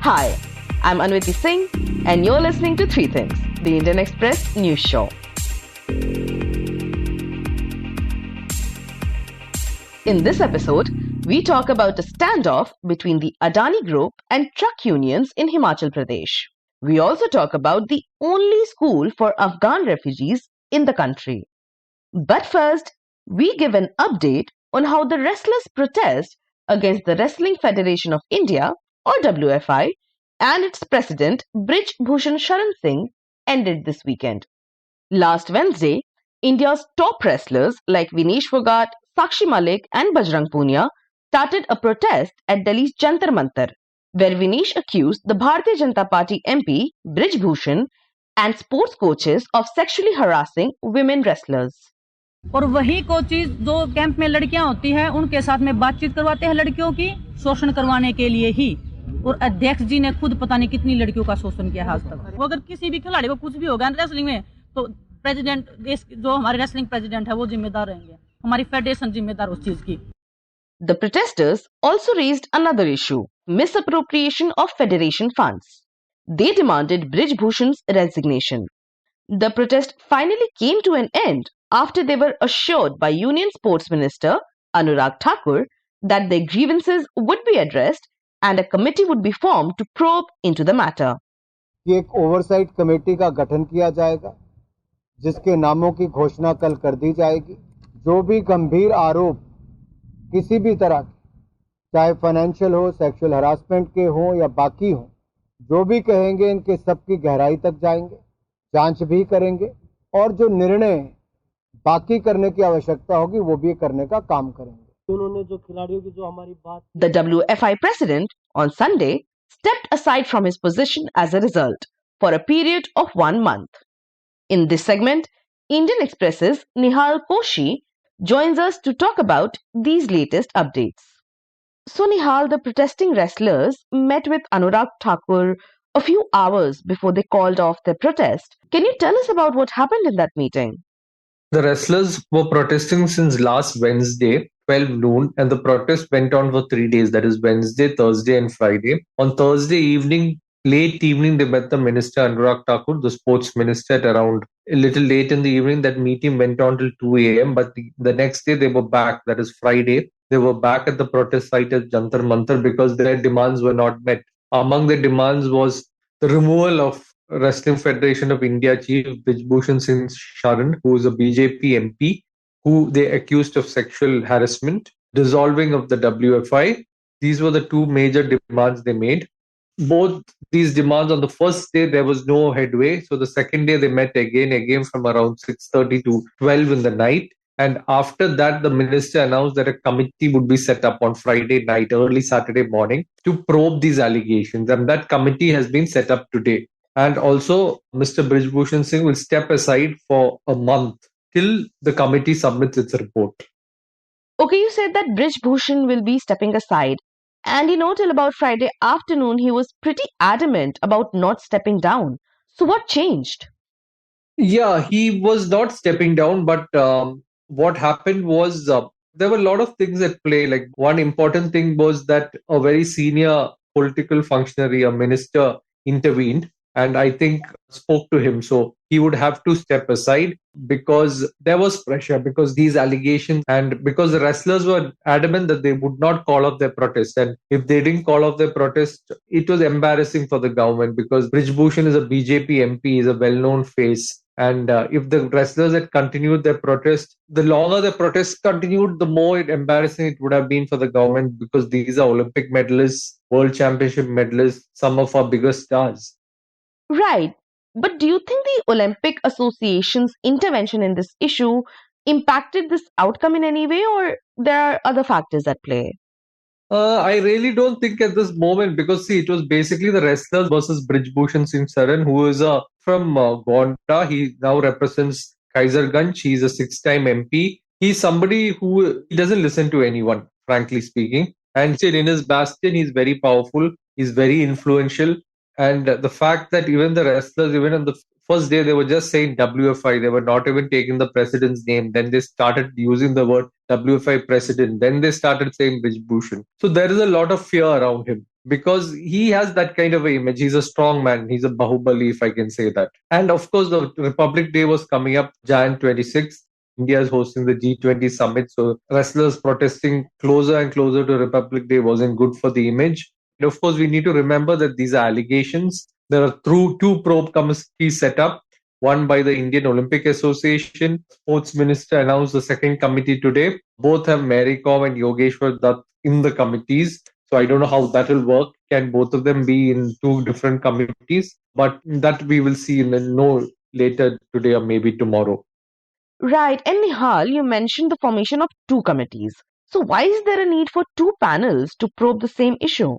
Hi, I'm Anwiti Singh, and you're listening to Three Things, the Indian Express news show. In this episode, we talk about a standoff between the Adani Group and truck unions in Himachal Pradesh. We also talk about the only school for Afghan refugees in the country. But first, we give an update on how the wrestlers' protest against the Wrestling Federation of India, or WFI, and its president, Brij Bhushan Sharan Singh, ended this weekend. Last Wednesday, India's top wrestlers like Vinesh Phogat, Sakshi Malik and Bajrang Punia started a protest at Delhi's Jantar Mantar, where Vinesh accused the Bharatiya Janata Party MP, Brij Bhushan, and sports coaches of sexually harassing women wrestlers. और वही coaches जो camp में लड़कियां होती हैं उनके साथ में बातचीत करवाते हैं लड़कियों की शोषण करवाने के लिए ही। और अध्यक्ष जी ने खुद पता नहीं कितनी लड़कियों का शोषण किया है आज तक। वो अगर किसी भी खिलाड़ी को कुछ भी होगा रेसलिंग में तो प्रेसिडेंट देश जो हमारे रेसलिंग प्रेसिडेंट है वो जिम्मेदार रहेंगे, हमारी फेडरेशन जिम्मेदार उस चीज की। The protesters also raised another issue, misappropriation of federation funds. They demanded Brij Bhushan's resignation. The protest finally came to an end after they were assured by Union Sports Minister Anurag Thakur that their grievances would be addressed and a committee would be formed to probe into the matter. एक oversight committee का गठन किया जाएगा जिसके नामों की घोषणा कल कर दी जाएगी। जो भी गंभीर आरोप किसी भी तरह के, चाहे फाइनेंशियल हो, सेक्सुअल हरासमेंट के हो या बाकी हो, जो भी कहेंगे इनके सबकी गहराई तक जाएंगे, जांच भी करेंगे और जो निर्णय बाकी करने की आवश्यकता होगी वो भी करने का काम करेंगे। उन्होंने जो खिलाड़ियों की जो हमारी बात The WFI president on Sunday stepped aside from his position as a result for a period of 1 month. In this segment, Indian Express's Nihal Koshie joins us to talk about these latest updates. So Nihal, the protesting wrestlers met with Anurag Thakur a few hours before they called off their protest. Can you tell us about what happened in that meeting? The wrestlers were protesting since last Wednesday, 12 noon, and the protest went on for 3 days. That is Wednesday, Thursday, and Friday. On Thursday evening, late evening, they met the minister, Anurag Thakur, the sports minister, at around a little late in the evening. That meeting went on till 2 a.m. But the next day, they were back. That is Friday. They were back at the protest site at Jantar Mantar because their demands were not met. Among the demands was the removal of Wrestling Federation of India Chief Brij Bhushan Sharan, who is a BJP MP, who they accused of sexual harassment, dissolving of the WFI. These were the two major demands they made. Both these demands, on the first day, there was no headway. So the second day, they met again from around 6:30 to 12 in the night. And after that, the minister announced that a committee would be set up on Friday night, early Saturday morning, to probe these allegations. And that committee has been set up today. And also, Mr. Brij Bhushan Singh will step aside for a month till the committee submits its report. Okay, you said that Brij Bhushan will be stepping aside. And till about Friday afternoon, he was pretty adamant about not stepping down. So what changed? Yeah, he was not stepping down, but what happened was there were a lot of things at play. Like one important thing was that a very senior political functionary, a minister, intervened and I think spoke to him. So he would have to step aside because there was pressure, because these allegations and because the wrestlers were adamant that they would not call off their protest. And if they didn't call off their protest, it was embarrassing for the government because Brij Bhushan is a BJP MP, is a well-known face. And if the wrestlers had continued their protest, the longer the protest continued, the more embarrassing it would have been for the government because these are Olympic medalists, World Championship medalists, some of our biggest stars. Right. But do you think the Olympic Association's intervention in this issue impacted this outcome in any way, or there are other factors at play? I really don't think at this moment because see, it was basically the wrestlers versus Brij Bhushan Sharan, who is from Gonda. He now represents Kaizerganj. He's a 6-time MP. He's somebody who he doesn't listen to anyone, frankly speaking. And still in his bastion, he's very powerful. He's very influential. And the fact that even the wrestlers, even on the first day, they were just saying WFI. They were not even taking the president's name. Then they started using the word WFI president. Then they started saying Brij Bhushan. So there is a lot of fear around him. because he has that kind of a image. He's a strong man. He's a Bahubali, if I can say that. And of course, the Republic Day was coming up Jan 26th. India is hosting the G20 summit. So wrestlers protesting closer and closer to Republic Day wasn't good for the image. And of course, we need to remember that these are allegations. There are two probe committees set up, one by the Indian Olympic Association. Sports Minister announced the second committee today. Both have Mary Kom and Yogeshwar Dutt in the committees. So I don't know how that will work. Can both of them be in two different committees? But that we will see no later today or maybe tomorrow. Right. And Nihal, you mentioned the formation of two committees. So why is there a need for two panels to probe the same issue?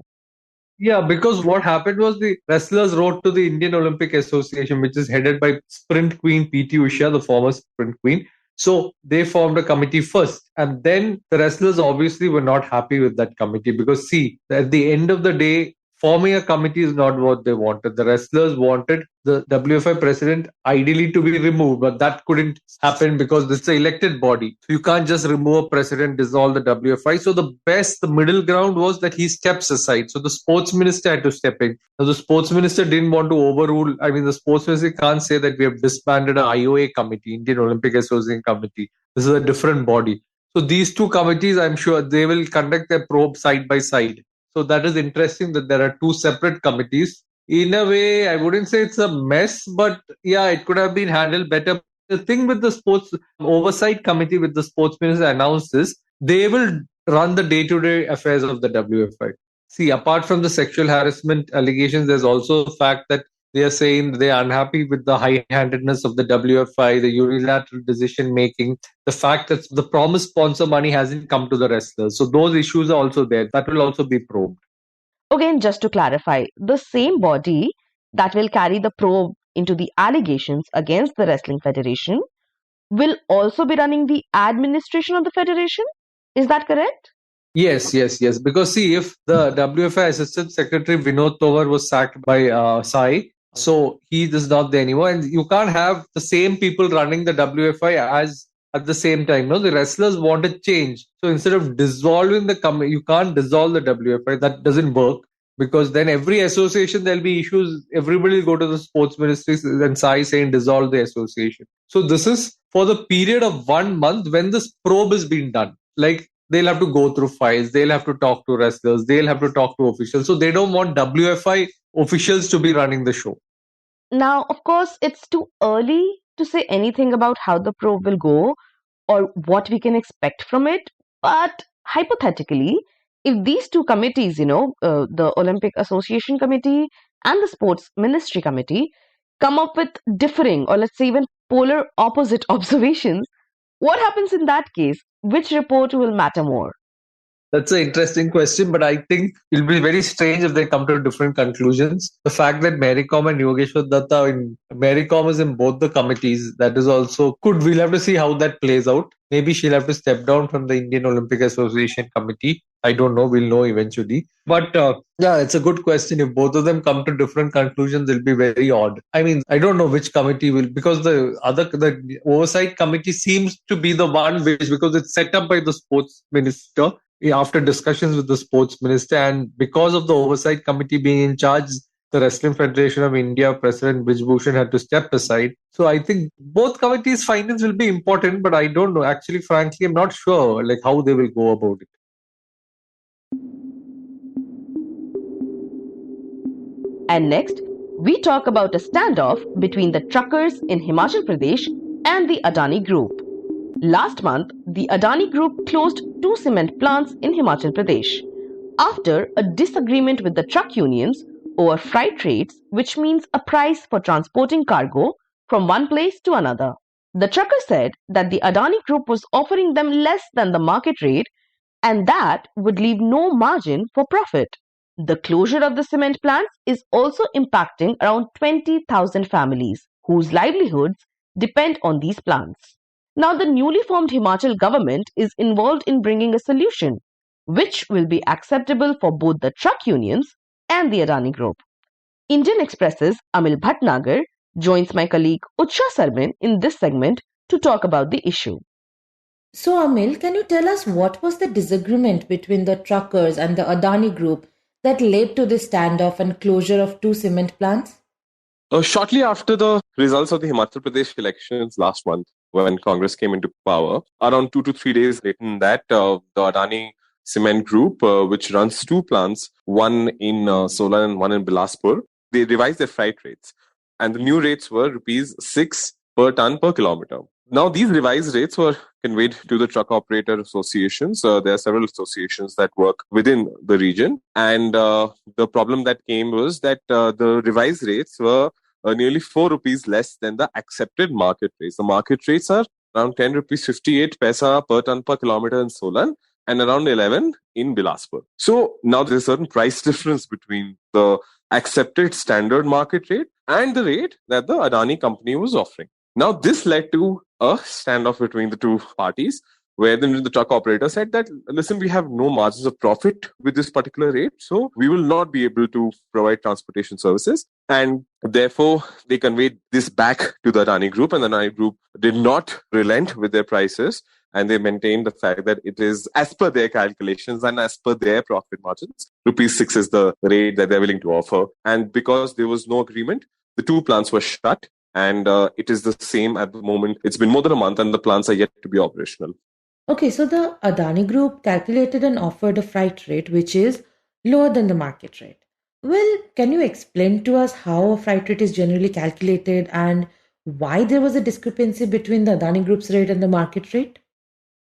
Yeah, because what happened was the wrestlers wrote to the Indian Olympic Association, which is headed by sprint queen PT Usha, the former sprint queen. So they formed a committee first. And then the wrestlers obviously were not happy with that committee because, see, at the end of the day, forming a committee is not what they wanted. The wrestlers wanted the WFI president ideally to be removed, but that couldn't happen because it's an elected body. So you can't just remove a president, dissolve the WFI. So the middle ground was that he steps aside. So the sports minister had to step in. Now the sports minister didn't want to overrule. I mean, the sports minister can't say that we have disbanded an IOA committee, Indian Olympic Association committee. This is a different body. So these two committees, I'm sure they will conduct their probe side by side. So that is interesting that there are two separate committees. In a way, I wouldn't say it's a mess, but yeah, it could have been handled better. The thing with the sports oversight committee with the sports minister announced is they will run the day-to-day affairs of the WFI. See, apart from the sexual harassment allegations, there's also the fact that they are saying they are unhappy with the high-handedness of the WFI, the unilateral decision making, the fact that the promised sponsor money hasn't come to the wrestlers. So those issues are also there. That will also be probed. Again, just to clarify, the same body that will carry the probe into the allegations against the Wrestling Federation will also be running the administration of the federation. Is that correct? Yes. Because see, if the WFI Assistant Secretary Vinod Towar was sacked by Sai, so he is not there anymore, and you can't have the same people running the WFI as at the same time. No, the wrestlers wanted change. So instead of dissolving the committee, you can't dissolve the WFI. That doesn't work because then every association there'll be issues. Everybody will go to the sports ministry and Sai saying dissolve the association. So this is for the period of 1 month when this probe is being done. Like they'll have to go through files, they'll have to talk to wrestlers, they'll have to talk to officials. So they don't want WFI officials to be running the show. Now, of course, it's too early to say anything about how the probe will go or what we can expect from it. But hypothetically, if these two committees, the Olympic Association Committee and the Sports Ministry Committee, come up with differing or let's say even polar opposite observations, what happens in that case? Which report will matter more? That's an interesting question, but I think it'll be very strange if they come to different conclusions. The fact that Mary Kom and Yogeshwar Datta, Mary Kom is in both the committees, that is also good. We'll have to see how that plays out. Maybe she'll have to step down from the Indian Olympic Association committee. I don't know. We'll know eventually. But yeah, it's a good question. If both of them come to different conclusions, it'll be very odd. I mean, I don't know which committee will, because the oversight committee seems to be the one because it's set up by the sports minister after discussions with the sports minister, and because of the oversight committee being in charge, the Wrestling Federation of India President Brij Bhushan had to step aside. So I think both committees' findings will be important, but I don't know. Actually, frankly, I'm not sure like how they will go about it. And next, we talk about a standoff between the truckers in Himachal Pradesh and the Adani Group. Last month, the Adani Group closed 2 cement plants in Himachal Pradesh after a disagreement with the truck unions over freight rates, which means a price for transporting cargo from one place to another. The trucker said that the Adani Group was offering them less than the market rate and that would leave no margin for profit. The closure of the cement plants is also impacting around 20,000 families whose livelihoods depend on these plants. Now, the newly formed Himachal government is involved in bringing a solution which will be acceptable for both the truck unions and the Adani Group. Indian Express's Amil Bhatnagar joins my colleague Utsa Sarmin in this segment to talk about the issue. So, Amil, can you tell us what was the disagreement between the truckers and the Adani Group that led to this standoff and closure of two cement plants? Shortly after the results of the Himachal Pradesh elections last month, when Congress came into power, around 2 to 3 days later than that, the Adani Cement Group, which runs two plants, one in Solan and one in Bilaspur, they revised their freight rates. And the new rates were rupees 6 per ton per kilometer. Now, these revised rates were conveyed to the truck operator associations. There are several associations that work within the region. And the problem that came was that the revised rates were nearly 4 rupees less than the accepted market rates. The market rates are around 10 rupees 58 paisa per ton per kilometer in Solan and around 11 in Bilaspur. So now there's a certain price difference between the accepted standard market rate and the rate that the Adani company was offering. Now, this led to a standoff between the two parties, where then the truck operator said that, listen, we have no margins of profit with this particular rate, so we will not be able to provide transportation services. And therefore, they conveyed this back to the Adani Group, and the Adani Group did not relent with their prices, and they maintained the fact that it is as per their calculations and as per their profit margins. Rupees 6 is the rate that they're willing to offer. And because there was no agreement, the two plants were shut. And it is the same at the moment. It's been more than a month and the plants are yet to be operational. Okay, so the Adani Group calculated and offered a freight rate which is lower than the market rate. Well, can you explain to us how a freight rate is generally calculated and why there was a discrepancy between the Adani Group's rate and the market rate?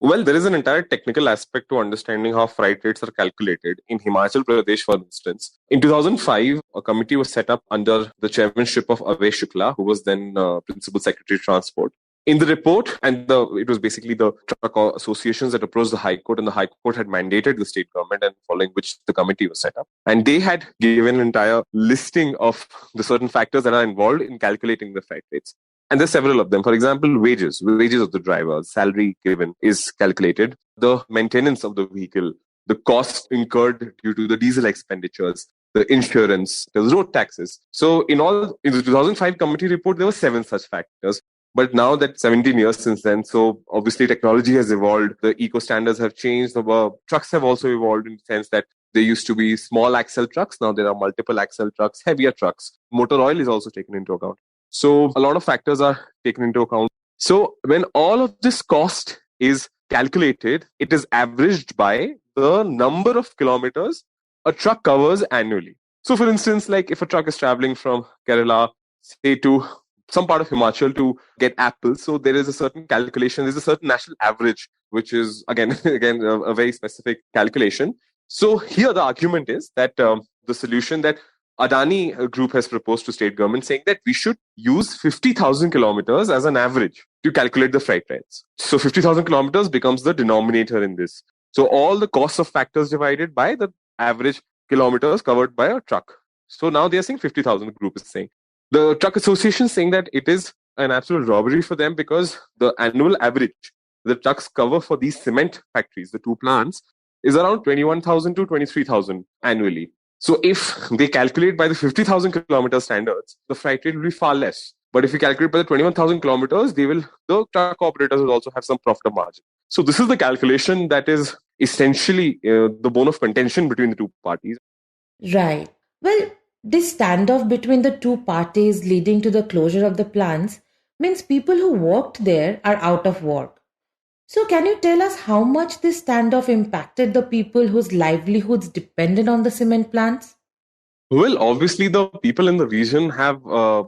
Well, there is an entire technical aspect to understanding how freight rates are calculated. In Himachal Pradesh, for instance, in 2005, a committee was set up under the chairmanship of Avesh Shukla, who was then Principal Secretary Transport. In the report, and it was basically the truck associations that approached the High Court, and the High Court had mandated the state government, and following which the committee was set up. And they had given an entire listing of the certain factors that are involved in calculating the freight rates. And there's several of them. For example, wages of the driver, salary given is calculated. The maintenance of the vehicle, the cost incurred due to the diesel expenditures, the insurance, the road taxes. So in the 2005 committee report, there were 7 such factors. But now that 17 years since then, so obviously technology has evolved. The eco standards have changed. The trucks have also evolved in the sense that there used to be small axle trucks. Now there are multiple axle trucks, heavier trucks. Motor oil is also taken into account. So a lot of factors are taken into account. So when all of this cost is calculated, it is averaged by the number of kilometers a truck covers annually. So for instance, like if a truck is traveling from Kerala, say to some part of Himachal to get apples, so there is a certain calculation, there's a certain national average, which is again a very specific calculation. So here the argument is that the solution that Adani Group has proposed to state government, saying that we should use 50,000 kilometers as an average to calculate the freight rates. So 50,000 kilometers becomes the denominator in this. So all the costs of factors divided by the average kilometers covered by a truck. So now they are saying 50,000, the group is saying. The truck association is saying that it is an absolute robbery for them because the annual average the trucks cover for these cement factories, the two plants, is around 21,000 to 23,000 annually. So if they calculate by the 50,000 kilometer standards, the freight rate will be far less. But if you calculate by the 21,000 kilometers, the truck operators will also have some profit margin. So this is the calculation that is essentially the bone of contention between the two parties. Right. Well, this standoff between the two parties leading to the closure of the plants means people who worked there are out of work. So can you tell us how much this standoff impacted the people whose livelihoods depended on the cement plants? Well, obviously, the people in the region have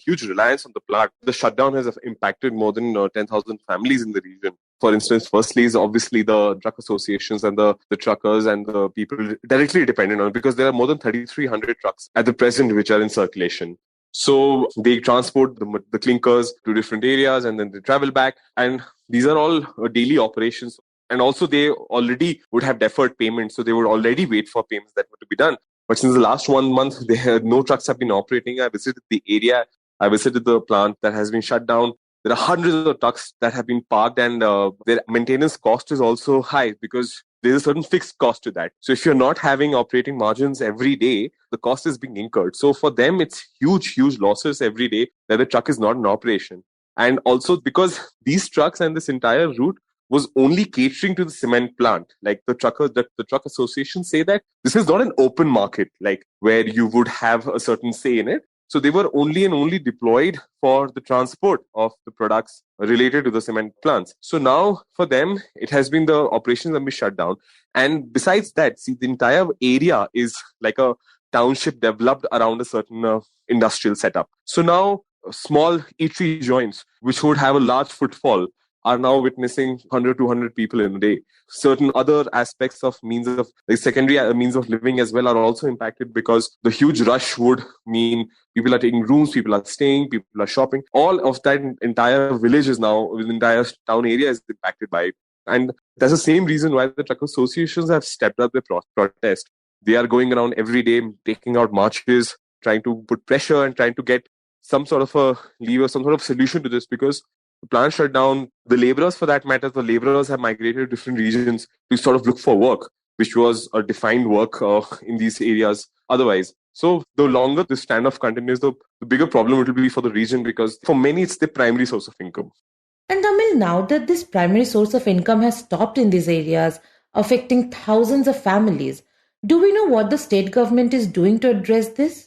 huge reliance on the plant. The shutdown has impacted more than 10,000 families in the region. For instance, firstly is obviously the truck associations and the truckers and the people directly dependent on it, because there are more than 3,300 trucks at the present which are in circulation. So they transport the clinkers to different areas and then they travel back. And these are all daily operations. And also they already would have deferred payments. So they would already wait for payments that were to be done. But since the last 1 month, no trucks have been operating. I visited the area. I visited the plant that has been shut down. There are hundreds of trucks that have been parked, and their maintenance cost is also high because there's a certain fixed cost to that. So if you're not having operating margins every day, the cost is being incurred. So for them, it's huge losses every day that the truck is not in operation. And also because these trucks and this entire route was only catering to the cement plant. Like the truck associations say that this is not an open market, like where you would have a certain say in it. So they were only deployed for the transport of the products related to the cement plants. So now for them, it has been the operations have been shut down. And besides that, see, the entire area is like a township developed around a certain industrial setup. So now small eatery joints, which would have a large footfall, are now witnessing 100, 200 people in a day. Certain other aspects of secondary means of living as well are also impacted, because the huge rush would mean people are taking rooms, people are staying, people are shopping. All of that entire village is now, the entire town area is impacted by it. And that's the same reason why the truck associations have stepped up their protest. They are going around every day, taking out marches, trying to put pressure and trying to get some sort of a lever, some sort of solution to this, because the plant shut down. The laborers, for that matter, the laborers have migrated to different regions to sort of look for work, which was a defined work in these areas otherwise. So the longer this standoff continues, the bigger problem it will be for the region, because for many, it's the primary source of income. And Amil, now that this primary source of income has stopped in these areas, affecting thousands of families, do we know what the state government is doing to address this?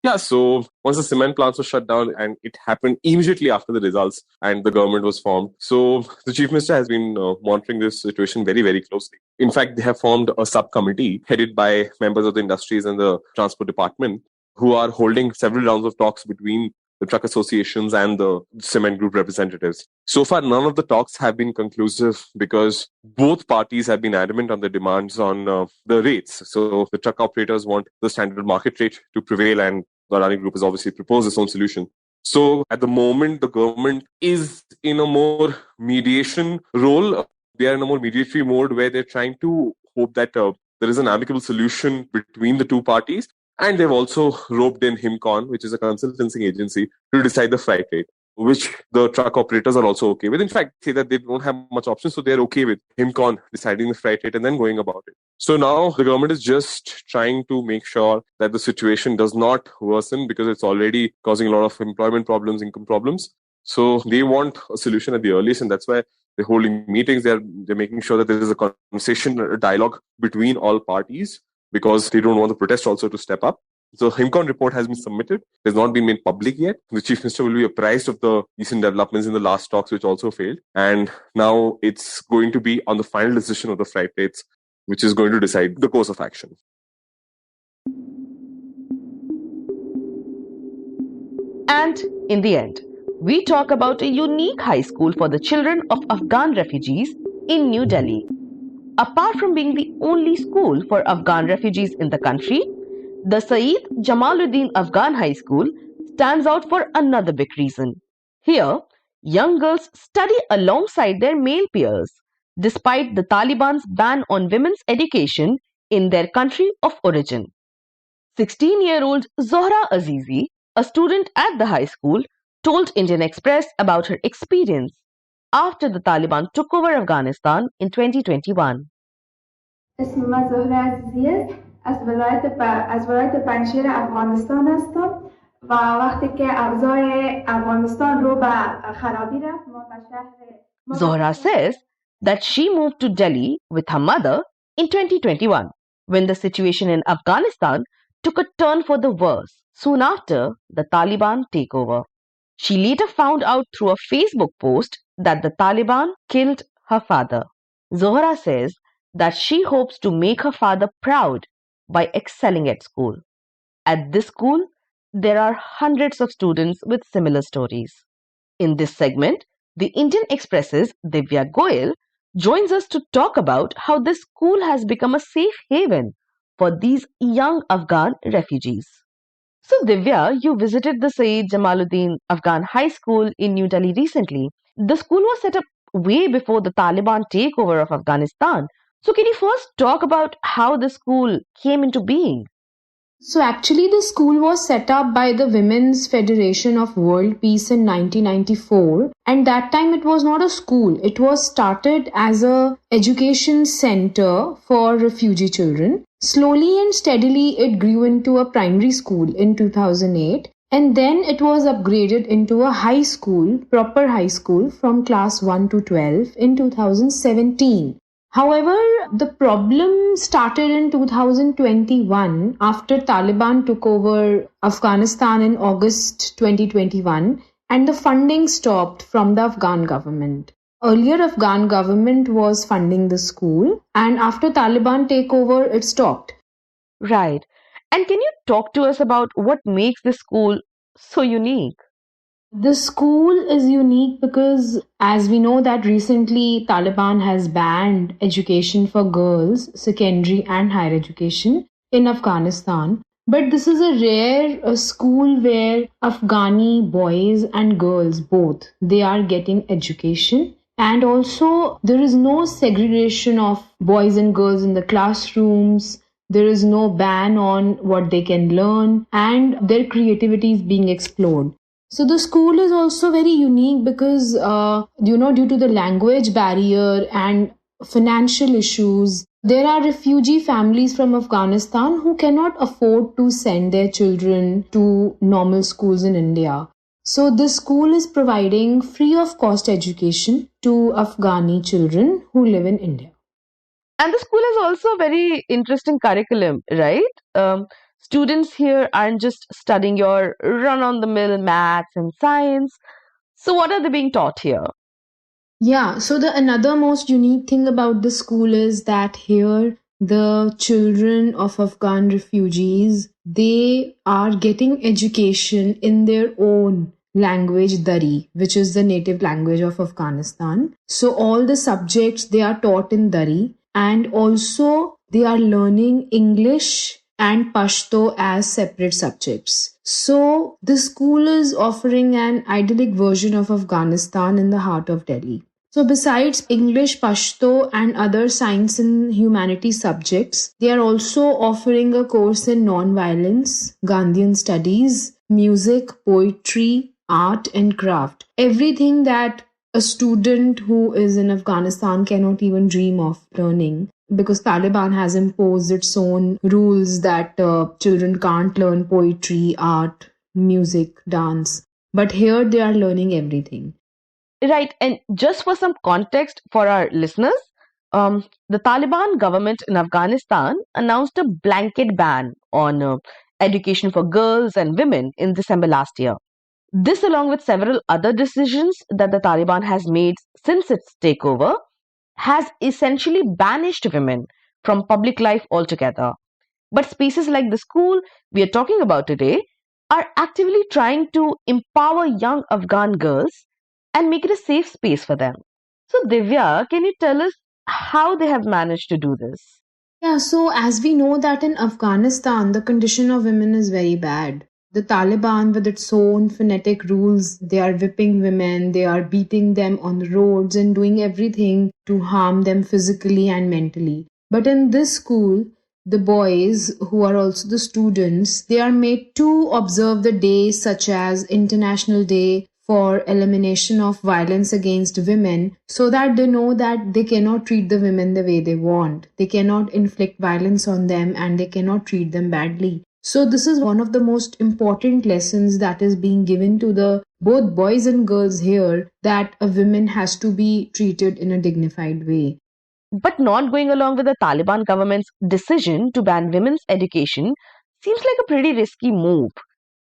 Yeah, so once the cement plants were shut down, and it happened immediately after the results and the government was formed. So the Chief Minister has been monitoring this situation very, very closely. In fact, they have formed a subcommittee headed by members of the industries and the transport department, who are holding several rounds of talks between the truck associations and the cement group representatives. So far, none of the talks have been conclusive, because both parties have been adamant on the demands on the rates. So the truck operators want the standard market rate to prevail, and the Adani Group has obviously proposed its own solution. So at the moment, the government is in a more mediation role. They are in a more mediatory mode, where they're trying to hope that there is an amicable solution between the two parties. And they've also roped in HimCon, which is a consultancy agency, to decide the freight rate, which the truck operators are also okay with. In fact, say that they don't have much options, so they're okay with HimCon deciding the freight rate and then going about it. So now the government is just trying to make sure that the situation does not worsen, because it's already causing a lot of employment problems, income problems. So they want a solution at the earliest, and that's why they're holding meetings. They're making sure that there is a conversation, a dialogue between all parties, because they don't want the protest also to step up. So HimCon report has been submitted. It has not been made public yet. The Chief Minister will be apprised of the recent developments in the last talks, which also failed. And now it's going to be on the final decision of the freight rates, which is going to decide the course of action. And in the end, we talk about a unique high school for the children of Afghan refugees in New Delhi. Apart from being the only school for Afghan refugees in the country, the Saeed Jamaluddin Afghan High School stands out for another big reason. Here, young girls study alongside their male peers, despite the Taliban's ban on women's education in their country of origin. 16-year-old Zohra Azizi, a student at the high school, told Indian Express about her experience after the Taliban took over Afghanistan in 2021. اسمم زهره عزیز از ولایت پنجشیر افغانستان هستم و وقتی که اوضاع افغانستان رو به خرابی رفت ما به شهر Zohra says that she moved to Delhi with her mother in 2021 when the situation in Afghanistan took a turn for the worse soon after the Taliban takeover. She later found out through a Facebook post that the Taliban killed her father. Zohra says that she hopes to make her father proud by excelling at school. At this school, there are hundreds of students with similar stories. In this segment, the Indian Express's Divya Goyal joins us to talk about how this school has become a safe haven for these young Afghan refugees. So Divya, you visited the Saeed Jamaluddin Afghan High School in New Delhi recently. The school was set up way before the Taliban takeover of Afghanistan. So can you first talk about how the school came into being? So actually the school was set up by the Women's Federation of World Peace in 1994, and that time it was not a school. It was started as a education center for refugee children. Slowly and steadily it grew into a primary school in 2008, And then it was upgraded into a high school, proper high school from class 1 to 12 in 2017. However, the problem started in 2021 after Taliban took over Afghanistan in August 2021 and the funding stopped from the Afghan government. Earlier, Afghan government was funding the school and after Taliban takeover, it stopped. Right. And can you talk to us about what makes this school so unique? The school is unique because, as we know, that recently Taliban has banned education for girls, secondary and higher education in Afghanistan. But this is a rare school where Afghani boys and girls both, they are getting education. And also there is no segregation of boys and girls in the classrooms. There is no ban on what they can learn and their creativity is being explored. So the school is also very unique because, due to the language barrier and financial issues, there are refugee families from Afghanistan who cannot afford to send their children to normal schools in India. So this school is providing free of cost education to Afghani children who live in India. And the school has also a very interesting curriculum, right? Students here aren't just studying your run-on-the-mill maths and science. So what are they being taught here? Yeah, so the another most unique thing about the school is that here the children of Afghan refugees, they are getting education in their own language, Dari, which is the native language of Afghanistan. So all the subjects they are taught in Dari and also they are learning English and Pashto as separate subjects. So the school is offering an idyllic version of Afghanistan in the heart of Delhi. So besides English, Pashto and other science and humanities subjects, they are also offering a course in non-violence, Gandhian studies, music, poetry, art and craft. Everything that a student who is in Afghanistan cannot even dream of learning. Because Taliban has imposed its own rules that children can't learn poetry, art, music, dance. But here they are learning everything. Right, and just for some context for our listeners, the Taliban government in Afghanistan announced a blanket ban on education for girls and women in December last year. This, along with several other decisions that the Taliban has made since its takeover, has essentially banished women from public life altogether. But spaces like the school we are talking about today are actively trying to empower young Afghan girls and make it a safe space for them. So, Divya, can you tell us how they have managed to do this? Yeah, so as we know that in Afghanistan, the condition of women is very bad. The Taliban, with its own phonetic rules, they are whipping women, they are beating them on the roads and doing everything to harm them physically and mentally. But in this school, the boys, who are also the students, they are made to observe the days such as International Day for Elimination of Violence Against Women, so that they know that they cannot treat the women the way they want. They cannot inflict violence on them and they cannot treat them badly. So this is one of the most important lessons that is being given to the both boys and girls here, that a woman has to be treated in a dignified way. But not going along with the Taliban government's decision to ban women's education seems like a pretty risky move,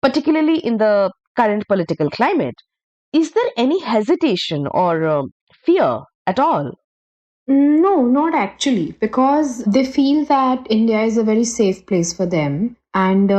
particularly in the current political climate. Is there any hesitation or fear at all? No, not actually, because they feel that India is a very safe place for them. And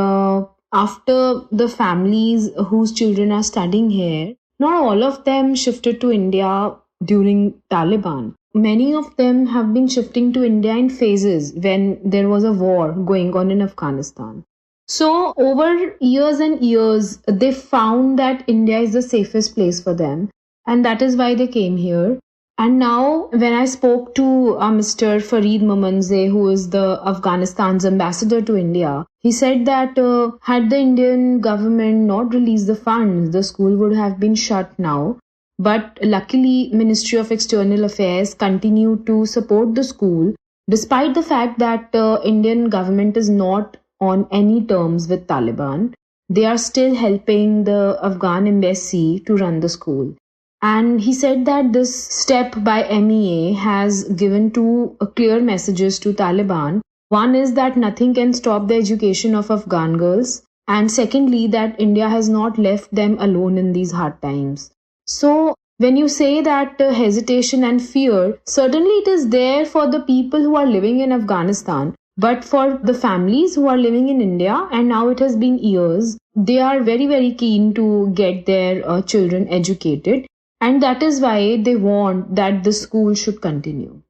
after the families whose children are studying here, not all of them shifted to India during Taliban. Many of them have been shifting to India in phases when there was a war going on in Afghanistan. So over years and years, they found that India is the safest place for them. And that is why they came here. And now, when I spoke to Mr. Farid Mamanze, who is the Afghanistan's ambassador to India, he said that had the Indian government not released the funds, the school would have been shut now. But luckily, Ministry of External Affairs continued to support the school, despite the fact that Indian government is not on any terms with Taliban. they are still helping the Afghan embassy to run the school. And he said that this step by MEA has given two clear messages to Taliban. One is that nothing can stop the education of Afghan girls. And secondly, that India has not left them alone in these hard times. So when you say that hesitation and fear, certainly it is there for the people who are living in Afghanistan. But for the families who are living in India, and now it has been years, they are very, very keen to get their children educated. And that is why they want that the school should continue.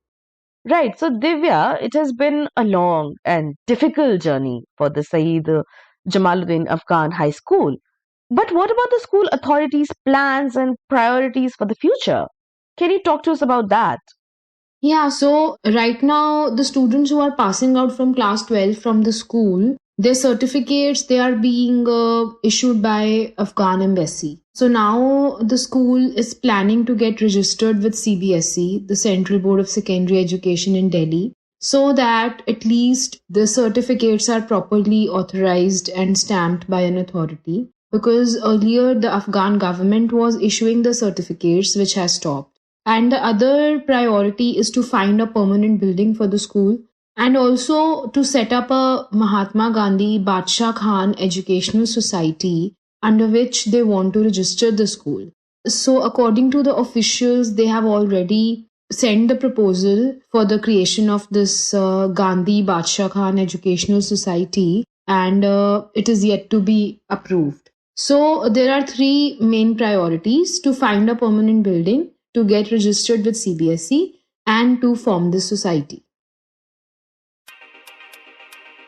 Right. So, Divya, it has been a long and difficult journey for the Saeed Jamaluddin Afghan High School. But what about the school authorities' plans and priorities for the future? Can you talk to us about that? Yeah, so right now the students who are passing out from class 12 from the school, their certificates, they are being issued by Afghan embassy. So now the school is planning to get registered with CBSE, the Central Board of Secondary Education in Delhi, so that at least the certificates are properly authorized and stamped by an authority. Because earlier the Afghan government was issuing the certificates, which has stopped. And the other priority is to find a permanent building for the school and also to set up a Mahatma Gandhi Badshah Khan Educational Society under which they want to register the school. So according to the officials, they have already sent the proposal for the creation of this Gandhi Badshah Khan Educational Society, and it is yet to be approved. So there are three main priorities: to find a permanent building, to get registered with CBSE, and to form this society.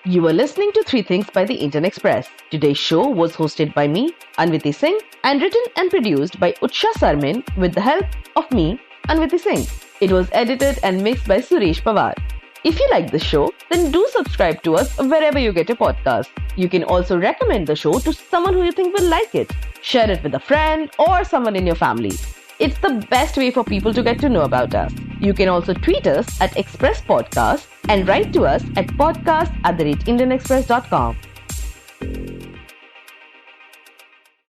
You were listening to Three Things by the Indian Express. Today's show was hosted by me, Anwiti Singh, and written and produced by Utsa Sarmin with the help of me, Anwiti Singh. It was edited and mixed by Suresh Pawar. If you like the show, then do subscribe to us wherever you get your podcast. You can also recommend the show to someone who you think will like it. Share it with a friend or someone in your family. It's the best way for people to get to know about us. You can also tweet us at Express Podcast and write to us at podcast@indianexpress.com.